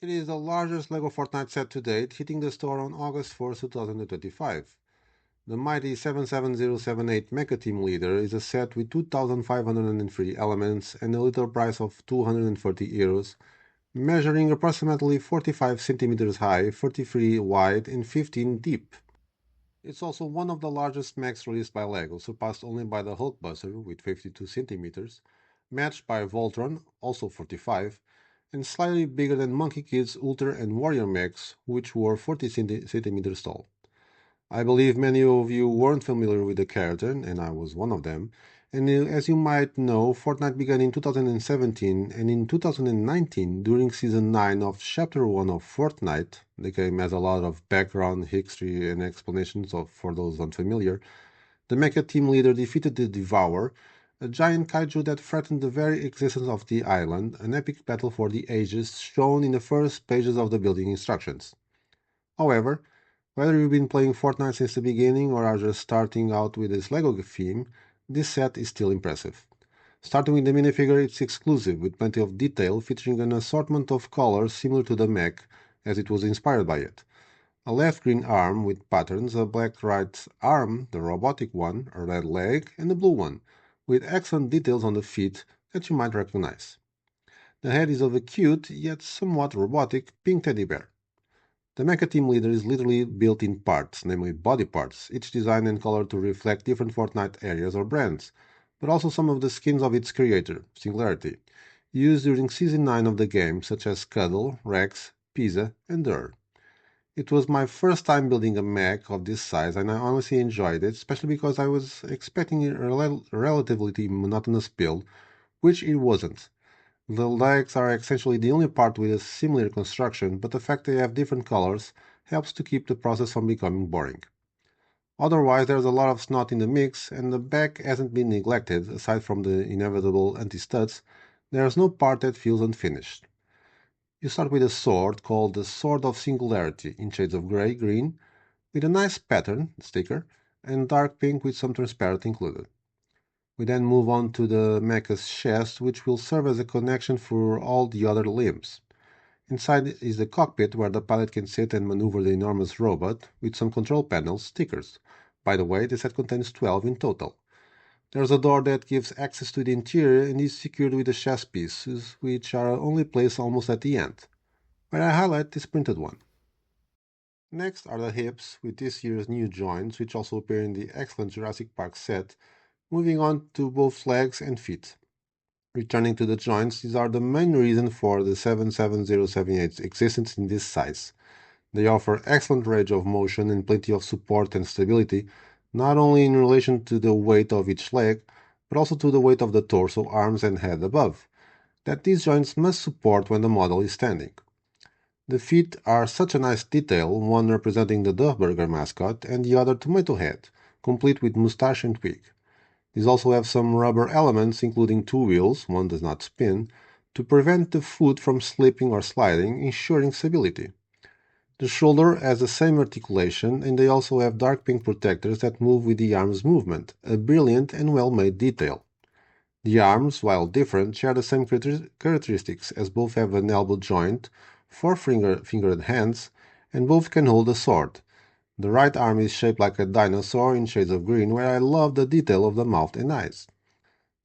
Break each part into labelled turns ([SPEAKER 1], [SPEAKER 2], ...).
[SPEAKER 1] It is the largest LEGO Fortnite set to date, hitting the store on August 4, 2025. The mighty 77078 Mecha Team Leader is a set with 2,503 elements and a little price of €240, measuring approximately 45 centimeters high, 43 wide, and 15 deep. It's also one of the largest mechs released by LEGO, surpassed only by the Hulkbuster with 52 centimeters, matched by Voltron, also 45, and slightly bigger than Monkey Kid's Ultra and Warrior mechs, which were 40 centimeters tall. I believe many of you weren't familiar with the character, and I was one of them. And as you might know, Fortnite began in 2017, and in 2019, during Season 9 of Chapter 1 of Fortnite, the game has a lot of background, history, and explanations for those unfamiliar, the Mecha team leader defeated the Devourer, a giant kaiju that threatened the very existence of the island, an epic battle for the ages shown in the first pages of the building instructions. However, whether you've been playing Fortnite since the beginning or are just starting out with this LEGO theme, this set is still impressive. Starting with the minifigure, it's exclusive, with plenty of detail, featuring an assortment of colors similar to the mech, as it was inspired by it. A left green arm with patterns, a black right arm, the robotic one, a red leg, and a blue one, with excellent details on the feet that you might recognize. The head is of a cute, yet somewhat robotic, pink teddy bear. The Mecha Team Leader is literally built in parts, namely body parts, each designed and colored to reflect different Fortnite areas or brands, but also some of the skins of its creator, Singularity, used during Season 9 of the game, such as Cuddle, Rex, Pizza, and Dur. It was my first time building a mech of this size, and I honestly enjoyed it, especially because I was expecting a relatively monotonous build, which it wasn't. The legs are essentially the only part with a similar construction, but the fact they have different colors helps to keep the process from becoming boring. Otherwise, there's a lot of snot in the mix, and the back hasn't been neglected. Aside from the inevitable anti-studs, there's no part that feels unfinished. You start with a sword called the Sword of Singularity in shades of gray, green, with a nice pattern, sticker, and dark pink with some transparent included. We then move on to the mecha's chest, which will serve as a connection for all the other limbs. Inside is the cockpit where the pilot can sit and maneuver the enormous robot, with some control panels, stickers. By the way, the set contains 12 in total. There's a door that gives access to the interior and is secured with the chest pieces, which are only placed almost at the end, where I highlight this printed one. Next are the hips, with this year's new joints, which also appear in the excellent Jurassic Park set, moving on to both legs and feet. Returning to the joints, these are the main reason for the 77078's existence in this size. They offer excellent range of motion and plenty of support and stability, not only in relation to the weight of each leg, but also to the weight of the torso, arms, and head above, that these joints must support when the model is standing. The feet are such a nice detail, one representing the Duff Burger mascot and the other Tomato Head, complete with moustache and wig. These also have some rubber elements, including two wheels, one does not spin, to prevent the foot from slipping or sliding, ensuring stability. The shoulder has the same articulation, and they also have dark pink protectors that move with the arm's movement, a brilliant and well-made detail. The arms, while different, share the same characteristics, as both have an elbow joint, four-fingered hands, and both can hold a sword. The right arm is shaped like a dinosaur in shades of green, where I love the detail of the mouth and eyes.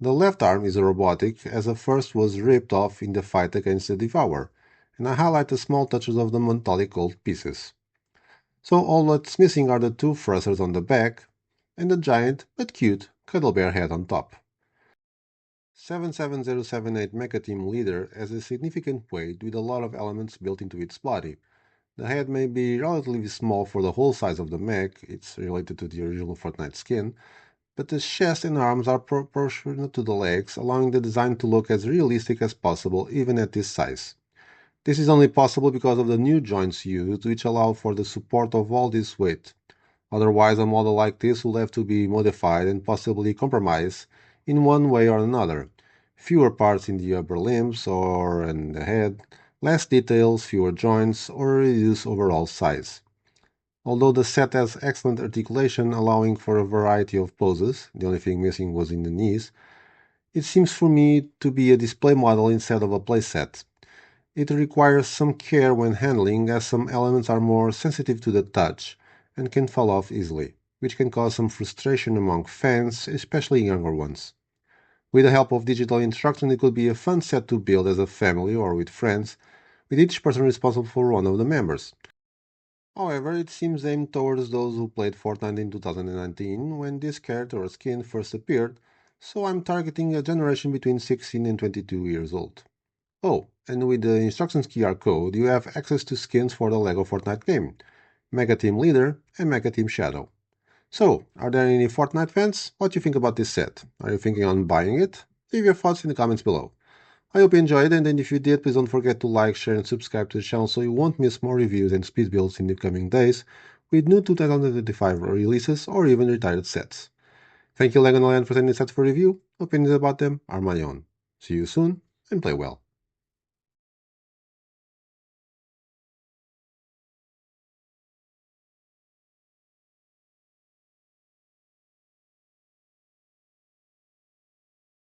[SPEAKER 1] The left arm is robotic, as the first was ripped off in the fight against the Devourer, and I highlight the small touches of the metallic gold pieces. So all that's missing are the two thrusters on the back, and the giant, but cute, cuddle bear head on top. 77078 Mecha Team Leader has a significant weight with a lot of elements built into its body. The head may be relatively small for the whole size of the mech, it's related to the original Fortnite skin, but the chest and arms are proportional to the legs, allowing the design to look as realistic as possible even at this size. This is only possible because of the new joints used, which allow for the support of all this weight. Otherwise, a model like this will have to be modified and possibly compromised in one way or another. Fewer parts in the upper limbs or in the head, less details, fewer joints, or a reduced overall size. Although the set has excellent articulation, allowing for a variety of poses, the only thing missing was in the knees, it seems for me to be a display model instead of a playset. It requires some care when handling, as some elements are more sensitive to the touch and can fall off easily, which can cause some frustration among fans, especially younger ones. With the help of digital instruction, it could be a fun set to build as a family or with friends, with each person responsible for one of the members. However, it seems aimed towards those who played Fortnite in 2019 when this character or skin first appeared, so I'm targeting a generation between 16 and 22 years old. Oh, and with the instructions QR code, you have access to skins for the LEGO Fortnite game, Mega Team Leader and Mega Team Shadow. So, are there any Fortnite fans? What do you think about this set? Are you thinking on buying it? Leave your thoughts in the comments below. I hope you enjoyed, and then if you did, please don't forget to like, share, and subscribe to the channel so you won't miss more reviews and speed builds in the coming days with new 2025 releases or even retired sets. Thank you LEGO Land for sending sets for review. Opinions about them are my own. See you soon, and play well.